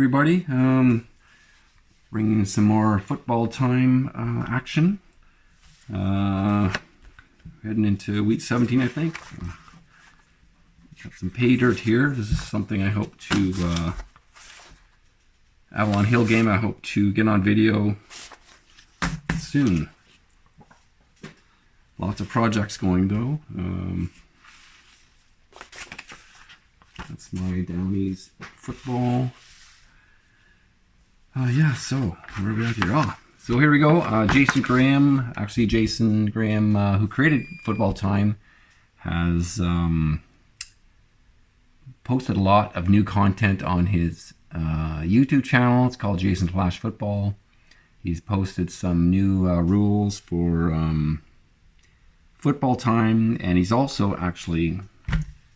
everybody. Bringing some more football time action. Heading into week 17, I think. Got some pay dirt here. This is something I hope to Avalon Hill game. I hope to get on video soon. Lots of projects going though. That's my Downies football. Yeah, so where are we at here? So here we go. Jason Graham, who created Football Time, has posted a lot of new content on his YouTube channel. It's called Jason Flash Football. He's posted some new rules for Football Time, and he's also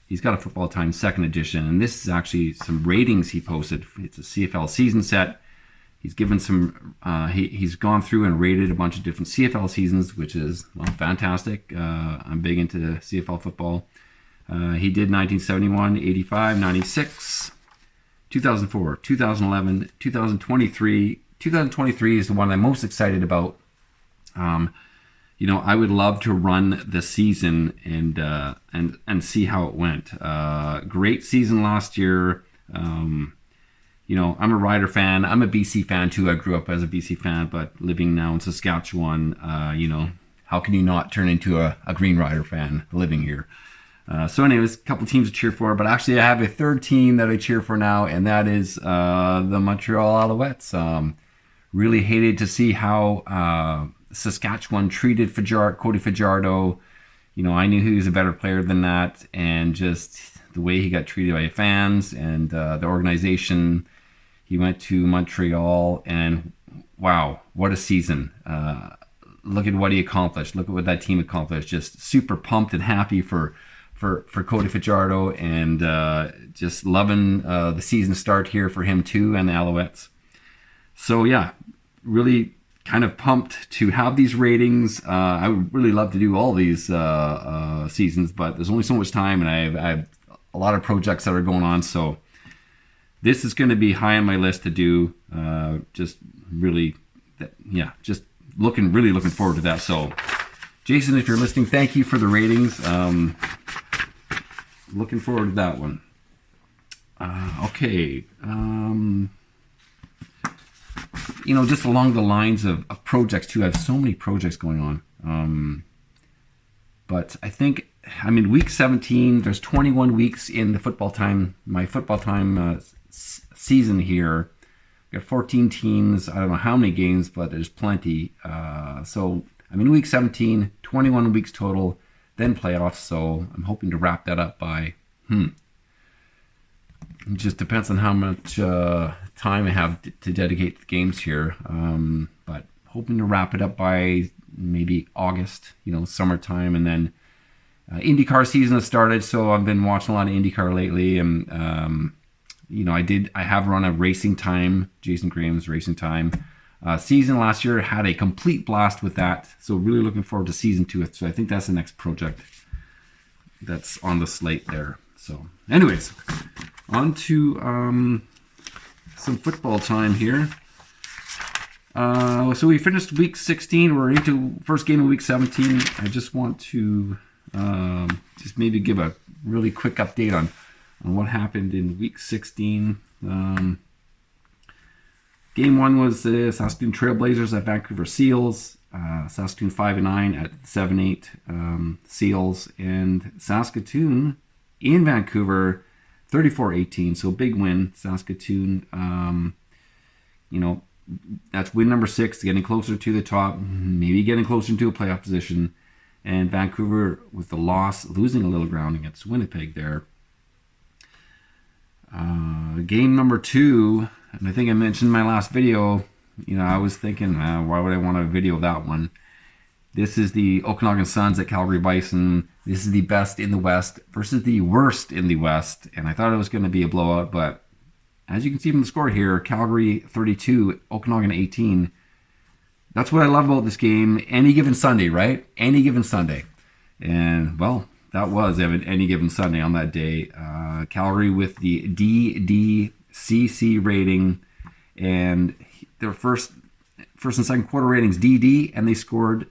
he's got a Football Time second edition, and this is actually some ratings he posted. It's a CFL season set. He's given some, he's gone through and rated a bunch of different CFL seasons, which is, well, fantastic. I'm big into CFL football. He did 1971, 85, 96, 2004, 2011, 2023. 2023 is the one I'm most excited about. You know, I would love to run the season and see how it went. Great season last year. You know, I'm a Rider fan. I'm a BC fan too. I grew up as a BC fan, but living now in Saskatchewan, you know, how can you not turn into a Green Rider fan living here? So anyways, a couple teams to cheer for, but actually I have a third team that I cheer for now, and that is the Montreal Alouettes. Really hated to see how Saskatchewan treated Cody Fajardo. You know, I knew he was a better player than that, and just the way he got treated by fans and the organization. He went to Montreal, and wow, what a season. Look at what he accomplished. Look at what that team accomplished. Just super pumped and happy for Cody Fajardo, and just loving the season start here for him too, and the Alouettes. So yeah, really kind of pumped to have these ratings. I would really love to do all these seasons, but there's only so much time, and I have a lot of projects that are going on, so this is going to be high on my list to do. Just really, yeah, just really looking forward to that. So, Jason, if you're listening, thank you for the ratings. Looking forward to that one. Okay. You know, just along the lines of projects too. I have so many projects going on. But I think, week 17, there's 21 weeks in the my Football Time season here. Got 14 teams. I don't know how many games, but there's plenty. So I'm in week 17, 21 weeks total, then playoffs. So I'm hoping to wrap that up by, it just depends on how much time I have to dedicate the games here. But hoping to wrap it up by maybe August, you know, summertime, and then IndyCar season has started, so I've been watching a lot of IndyCar lately, and you know, I have run a Racing Time, Jason Graham's Racing Time season last year. Had a complete blast with that, so really looking forward to season 2. So I think that's the next project that's on the slate there. So anyways, on to some Football Time here. So we finished week 16. We're into first game of week 17. I just want to just maybe give a really quick update on what happened in week 16. Game 1 was the Saskatoon Trailblazers at Vancouver Seals. Saskatoon 5-9 at 7-8 Seals, and Saskatoon in Vancouver 34-18. So big win, Saskatoon. You know, that's win number 6, getting closer to the top, maybe getting closer to a playoff position. And Vancouver, with the loss, losing a little ground against Winnipeg there. Game number 2, and I think I mentioned in my last video, you know, I was thinking, why would I want to video that one? This is the Okanagan Suns at Calgary Bison. This is the best in the West versus the worst in the West. And I thought it was going to be a blowout, but as you can see from the score here, Calgary 32, Okanagan 18. That's what I love about this game. Any given Sunday, right? Any given Sunday. And, well, that was any given Sunday on that day. Calgary with the CC rating, and their first and second quarter ratings DD, and they scored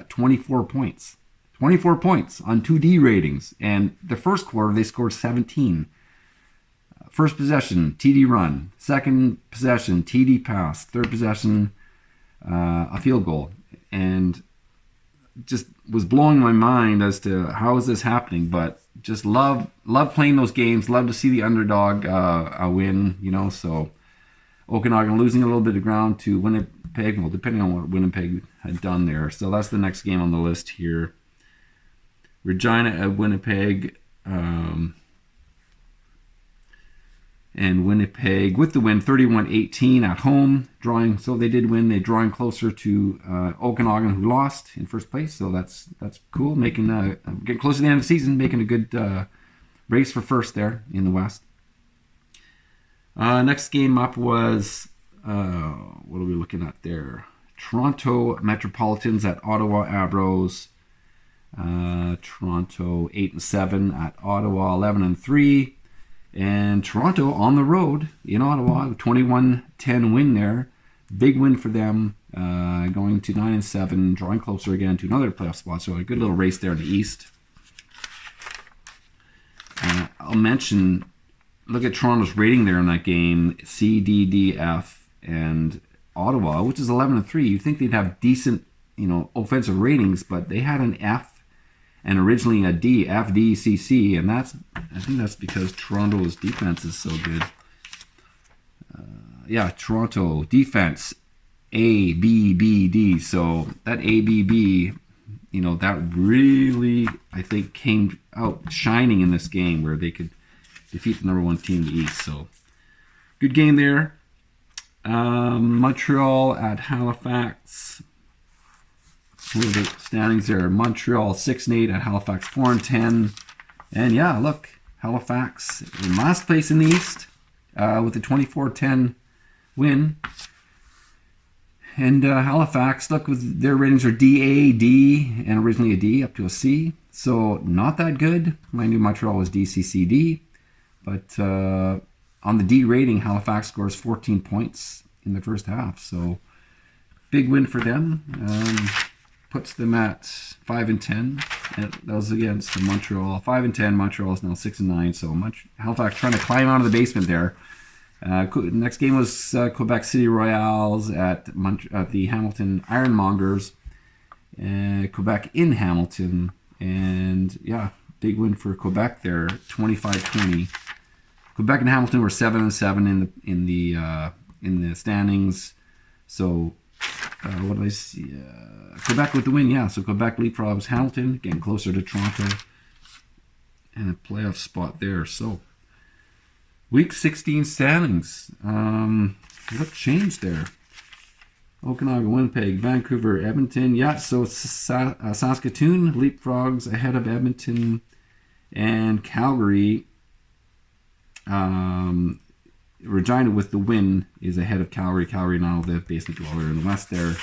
24 points. 24 points on 2D ratings, and the first quarter they scored 17. First possession, TD run. Second possession, TD pass. Third possession, a field goal. And just was blowing my mind as to how is this happening. But just love playing those games. Love to see the underdog win, So Okanagan losing a little bit of ground to Winnipeg. Well, depending on what Winnipeg had done there. So that's the next game on the list here. Regina at Winnipeg. And Winnipeg with the win, 31-18 at home, drawing. So they did win. They're drawing closer to Okanagan, who lost in first place. So that's cool. Making getting close to the end of the season, making a good race for first there in the West. Next game up was what are we looking at there? Toronto Metropolitans at Ottawa Avros. Toronto 8-7 at Ottawa 11-3. And Toronto on the road in Ottawa, 21-10 win there. Big win for them, going to 9-7, drawing closer again to another playoff spot. So a good little race there in the East. I'll mention, look at Toronto's rating there in that game, C, D, D, F, and Ottawa, which is 11-3. You'd think they'd have decent, offensive ratings, but they had an F and originally a D, F, D, C, C, and I think that's because Toronto's defense is so good. Toronto defense, A, B, B, D. So that A, B, B, that really, I think, came out shining in this game where they could defeat the number one team in the East. So good game there. Montreal at Halifax. What are the standings there? Montreal 6-8 at Halifax 4-10. And yeah, look, Halifax in last place in the East with a 24-10 win. And Halifax, look, with their ratings are DA, D, and originally a D up to a C. So not that good. I knew Montreal was DCCD. But on the D rating, Halifax scores 14 points in the first half. So big win for them. Puts them at 5-10. And that was against Montreal. 5-10. Montreal is now 6-9. So Halifax trying to climb out of the basement there. Next game was Quebec City Royals at the Hamilton Ironmongers. Quebec in Hamilton. And yeah, big win for Quebec there, 25-20. Quebec and Hamilton were 7-7 in the standings. So what did I see? Quebec with the win, yeah. So Quebec leapfrogs Hamilton, getting closer to Toronto, and a playoff spot there. So Week 16 standings. What changed there? Okanagan, Winnipeg, Vancouver, Edmonton. Yeah, so Saskatoon leapfrogs ahead of Edmonton and Calgary. Regina with the win is ahead of Calgary. Calgary now the basement dweller in the West there.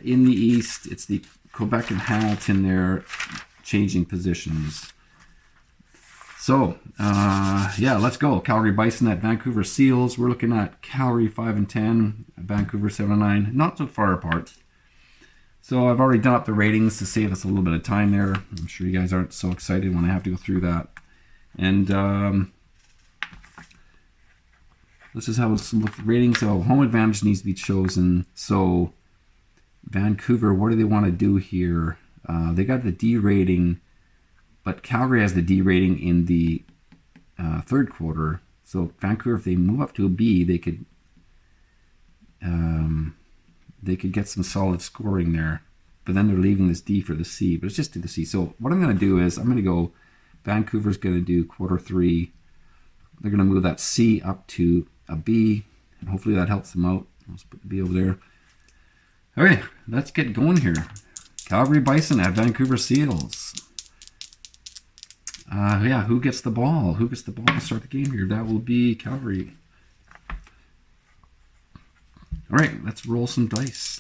In the East, it's the Quebec and Hamilton there changing positions. So, let's go. Calgary Bison at Vancouver Seals. We're looking at Calgary 5-10, Vancouver 7-9. Not so far apart. So I've already done up the ratings to save us a little bit of time there. I'm sure you guys aren't so excited when I have to go through that. And let's just have a look at the ratings. So home advantage needs to be chosen. So Vancouver, what do they want to do here? They got the D rating, but Calgary has the D rating in the third quarter. So Vancouver, if they move up to a B, they could get some solid scoring there. But then they're leaving this D for the C. But it's just to the C. So what I'm going to do is I'm going to go. Vancouver's going to do quarter 3. They're going to move that C up to a B. And hopefully that helps them out. Let's put the B over there. Okay, let's get going here. Calgary Bison at Vancouver Seals. Who gets the ball? Who gets the ball to start the game here? That will be Calgary. All right, let's roll some dice.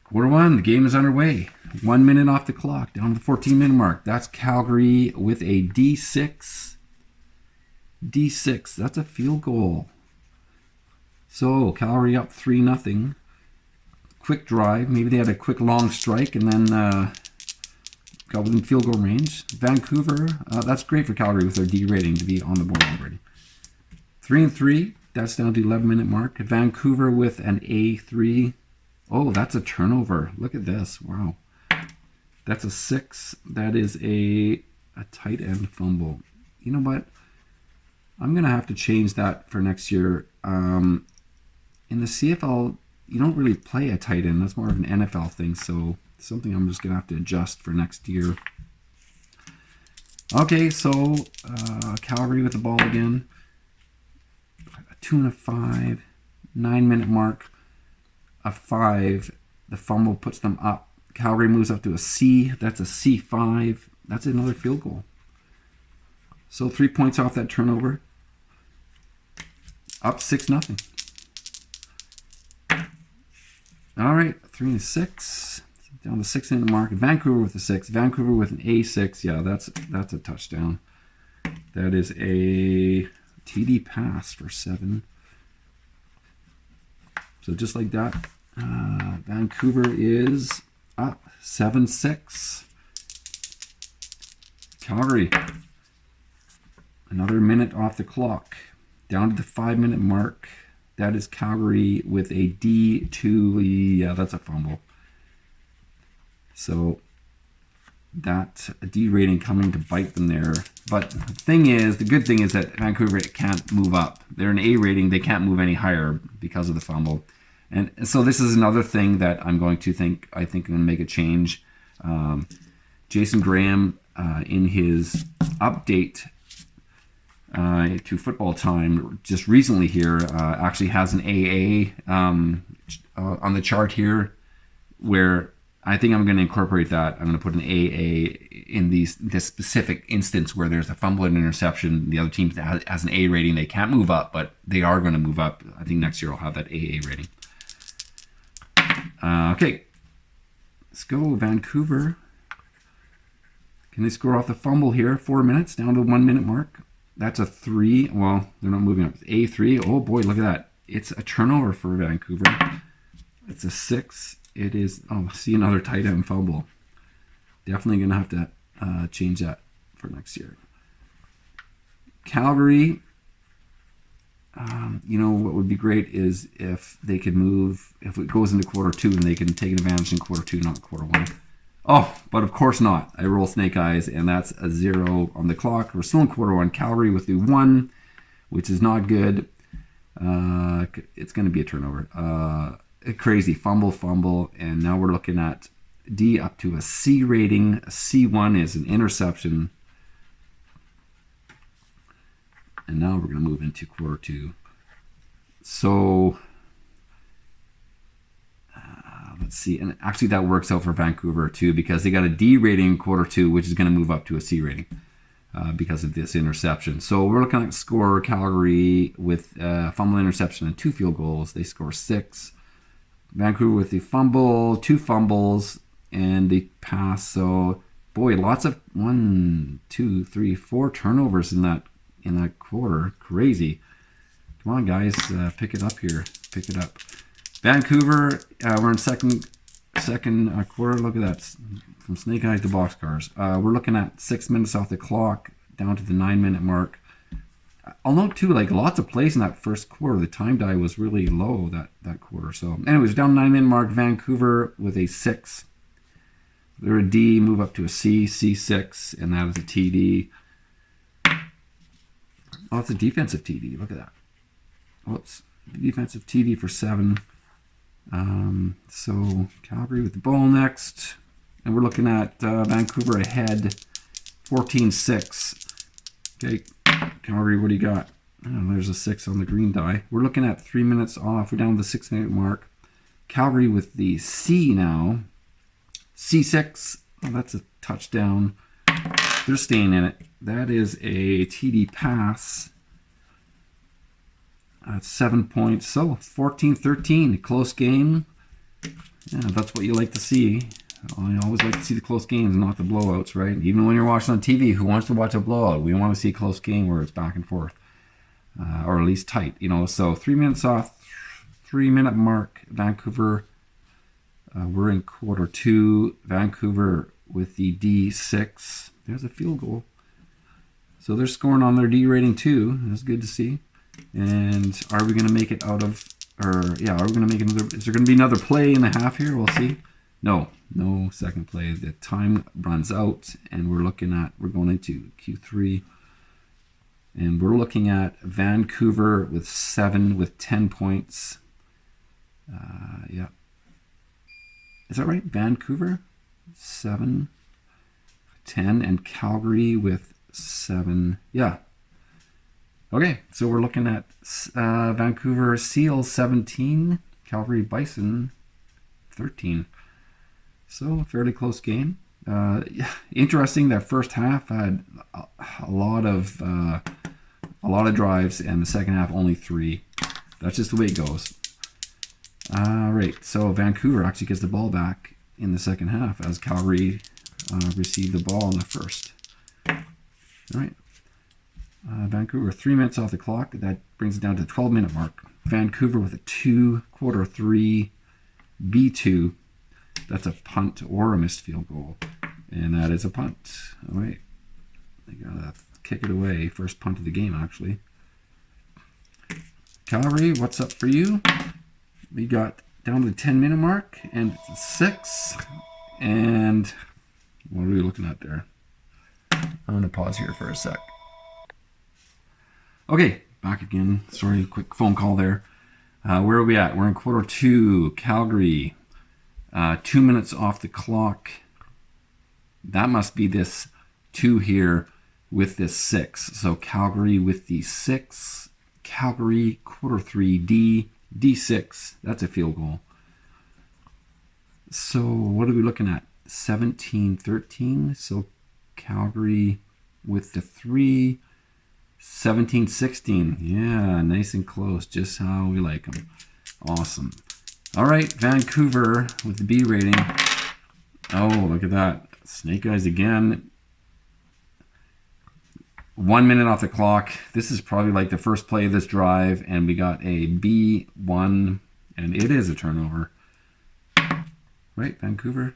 Quarter 1, the game is underway. 1 minute off the clock, down to the 14-minute mark. That's Calgary with a D6. D6, that's a field goal. So Calgary up 3-0. Quick drive. Maybe they had a quick long strike and then got within field goal range. Vancouver, that's great for Calgary with their D rating to be on the board already. 3-3. That's down to the 11-minute mark. Vancouver with an A3. Oh, that's a turnover. Look at this. Wow. That's a 6. That is a tight end fumble. You know what? I'm going to have to change that for next year. In the CFL, you don't really play a tight end. That's more of an NFL thing. So something I'm just going to have to adjust for next year. Okay, so Calgary with the ball again. 2 and a 5. 9-minute mark. A 5. The fumble puts them up. Calgary moves up to a C. That's a C5. That's another field goal. So 3 points off that turnover. Up 6-0. All right, 3-6. Down to 6-minute mark. Vancouver with a 6. Vancouver with an A6. Yeah, that's a touchdown. That is a TD pass for 7. So just like that, Vancouver is up 7-6. Calgary, another minute off the clock. Down to the 5-minute mark. That is Calgary with a D2. Yeah, that's a fumble. So that D rating coming to bite them there. But the good thing is that Vancouver can't move up. They're an A rating. They can't move any higher because of the fumble. And so this is another thing that I'm going to I'm going to make a change. Jason Graham, in his update to Football Time just recently here, actually has an AA on the chart here, where I think I'm going to incorporate that. I'm going to put an AA in this specific instance where there's a fumble and interception. The other team has an A rating. They can't move up, but they are going to move up. I think next year I'll have that AA rating. Okay, let's go Vancouver. Can they score off the fumble here? 4 minutes, down to the 1-minute mark. That's a 3. Well, they're not moving up. A3. Oh boy, look at that. It's a turnover for Vancouver. It's a 6. It is, see another tight end fumble. Definitely going to have to change that for next year. Calgary, what would be great is if they could move, if it goes into quarter 2 and they can take advantage in quarter 2, not quarter 1. Oh, but of course not. I roll snake eyes, and that's a 0 on the clock. We're still in quarter 1. Calgary with the 1, which is not good. It's going to be a turnover. A crazy fumble, and now we're looking at D up to a C rating. A C1 is an interception. And now we're going to move into quarter 2. So let's see. And actually that works out for Vancouver too, because they got a D rating in quarter 2, which is going to move up to a C rating because of this interception. So we're looking at score Calgary with fumble, interception, and 2 field goals. They score 6. Vancouver with the fumble, 2 fumbles, and the pass. So boy, lots of 1, 2, 3, 4 turnovers in that quarter. Crazy. Come on, guys, pick it up here. Pick it up. Vancouver, we're in second quarter. Look at that, from snake eyes to boxcars. We're looking at 6 minutes off the clock, down to the 9-minute mark. I'll note too, like lots of plays in that first quarter. The time die was really low that quarter. So, anyways, down 9-minute mark. Vancouver with a 6. They're a D, move up to a C, C6, and that is a TD. Oh, it's a defensive TD. Look at that. Whoops. Defensive TD for 7. So Calgary with the ball next. And we're looking at Vancouver ahead 14-6. Okay, Calgary, what do you got? Oh, there's a 6 on the green die. We're looking at 3 minutes off. We're down to the 6-minute mark. Calgary with the C now. C6. Oh, that's a touchdown. They're staying in it. That is a TD pass. That's 7 points. So 14-13, close game. Yeah, that's what you like to see. I always like to see the close games, not the blowouts, right? Even when you're watching on TV, who wants to watch a blowout? We want to see a close game where it's back and forth, or at least tight, So 3 minutes off, 3-minute mark, Vancouver. We're in quarter 2. Vancouver with the D6. There's a field goal. So they're scoring on their D rating too. That's good to see. And are we going to make it out of, are we going to make another, is there going to be another play in the half here? We'll see. No second play. The time runs out and we're going into Q3. And we're looking at Vancouver with 10 points. Is that right? Vancouver, 7, 10, and Calgary with 7. Yeah. Okay, so we're looking at Vancouver Seals 17, Calgary Bison 13. So fairly close game. Interesting that first half had a lot of drives, and the second half only 3. That's just the way it goes. Right, so Vancouver actually gets the ball back in the second half as Calgary received the ball in the first. All right, Vancouver 3 minutes off the clock. That brings it down to the 12-minute mark. Vancouver with a quarter 3 B2. That's a punt or a missed field goal, and that is a punt. All right, they gotta kick it away. First punt of the game, actually. Calgary, what's up for you? We got down to the 10-minute mark, and it's 6. And what are we looking at there? I'm going to pause here for a sec. Okay, back again. Sorry, quick phone call there. Where are we at? We're in quarter 2. Calgary, 2 minutes off the clock. That must be this 2 here with this 6. So Calgary with the 6. Calgary, quarter 3 D6, that's a field goal. So what are we looking at? 17-13. So Calgary with the 3. 17-16. Yeah, nice and close. Just how we like them. Awesome. All right, Vancouver with the B rating. Oh, look at that. Snake Eyes again. 1 minute off the clock. This is probably like the first play of this drive, and we got a B1, and it is a turnover. Right, Vancouver?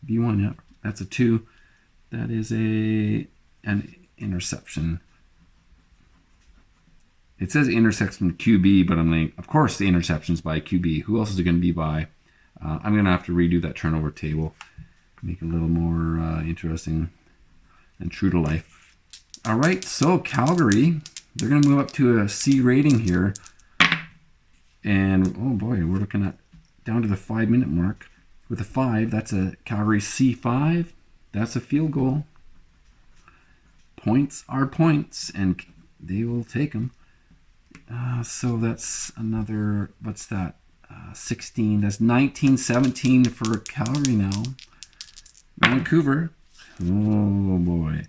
B1, yeah. That's a 2. That is an interception. It says interception QB, but I'm like, of course the interception's by QB. Who else is it going to be by? I'm going to have to redo that turnover table. Make it a little more interesting and true to life. All right, so Calgary, they're going to move up to a C rating here. And, oh boy, we're looking at down to the 5-minute mark. With a 5, that's a Calgary C5. That's a field goal. Points are points, and they will take them. So that's another, what's that? 16. That's 19-17 for Calgary now. Vancouver, oh boy.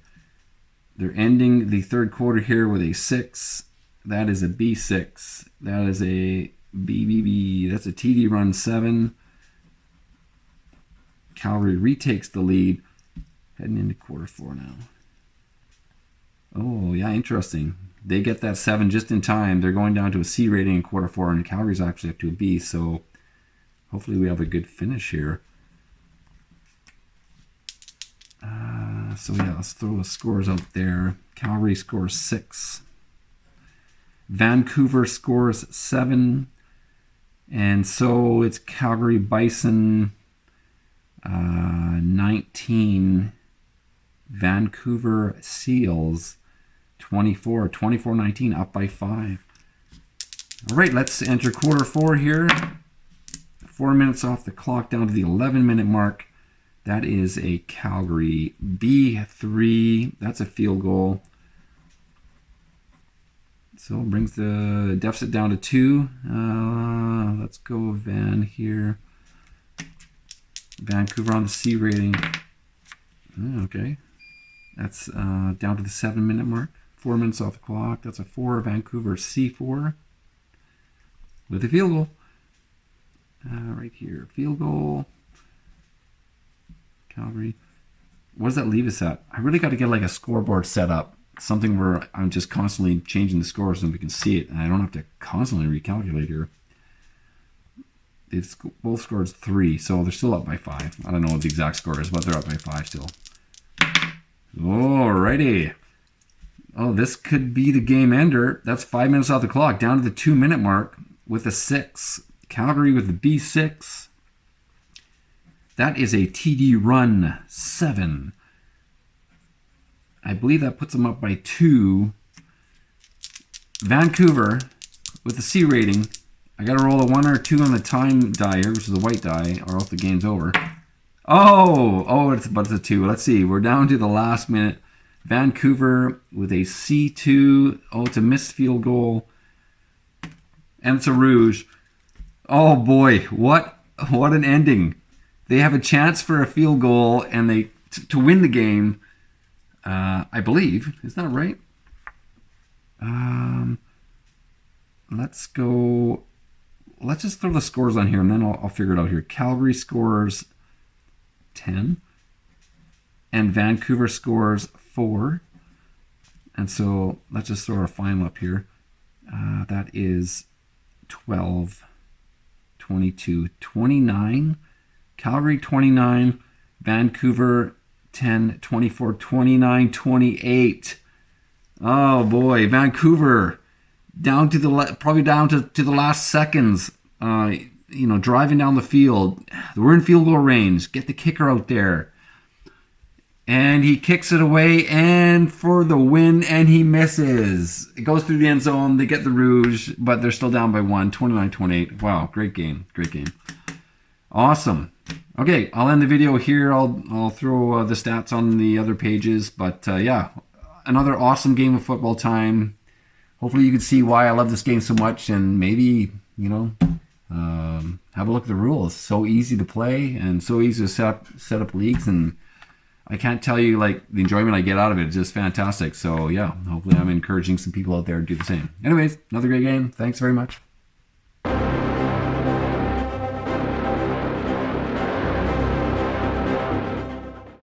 They're ending the third quarter here with a 6. That is a B6. That is a BBB. That's a TD run 7. Calgary retakes the lead. Heading into quarter 4 now. Oh, yeah, interesting. They get that 7 just in time. They're going down to a C rating in quarter 4, and Calgary's actually up to a B. So hopefully we have a good finish here. So yeah, let's throw the scores out there. Calgary scores 6. Vancouver scores 7. And so it's Calgary Bison 19. Vancouver Seals 24. 24-19, up by 5. All right, let's enter quarter 4 here. 4 minutes off the clock, down to the 11-minute mark. That is a Calgary B3. That's a field goal. So it brings the deficit down to 2. Let's go Van here. Vancouver on the C rating. Okay. That's down to the 7-minute mark. 4 minutes off the clock. That's a 4. Vancouver C4 with a field goal. Right here, field goal. Calgary. What does that leave us at? I really got to get like a scoreboard set up. Something where I'm just constantly changing the scores so we can see it. And I don't have to constantly recalculate here. It's both scores 3, so they're still up by 5. I don't know what the exact score is, but they're up by 5 still. Alrighty. Oh, this could be the game ender. That's 5 minutes off the clock, down to the 2-minute mark with a 6. Calgary with the B6. That is a TD run 7. I believe that puts them up by 2. Vancouver with the C rating. I got to roll a 1 or 2 on the time die here, which is a white die, or else the game's over. But it's a 2. Let's see. We're down to the last minute. Vancouver with a C2. Oh, it's a missed field goal. And it's a rouge. Oh boy, what an ending. They have a chance for a field goal and they to win the game. I believe. Is that right? Let's go. Let's just throw the scores on here and then I'll figure it out here. Calgary scores 10 and Vancouver scores 4. And so let's just throw our final up here. That is 12, 22, 29. Calgary 29, Vancouver 10, 24, 29, 28. Oh boy, Vancouver down to the probably down to the last seconds. Driving down the field. We're in field goal range. Get the kicker out there. And he kicks it away and for the win, and he misses. It goes through the end zone. They get the rouge, but they're still down by 1, 29-28. Wow, great game. Great game. Awesome. Okay, I'll end the video here. I'll throw the stats on the other pages. But yeah, another awesome game of football time. Hopefully you can see why I love this game so much, and maybe, have a look at the rules. So easy to play and so easy to set up leagues, and I can't tell you like the enjoyment I get out of it. It's just fantastic. So yeah, hopefully I'm encouraging some people out there to do the same. Anyways, another great game. Thanks very much.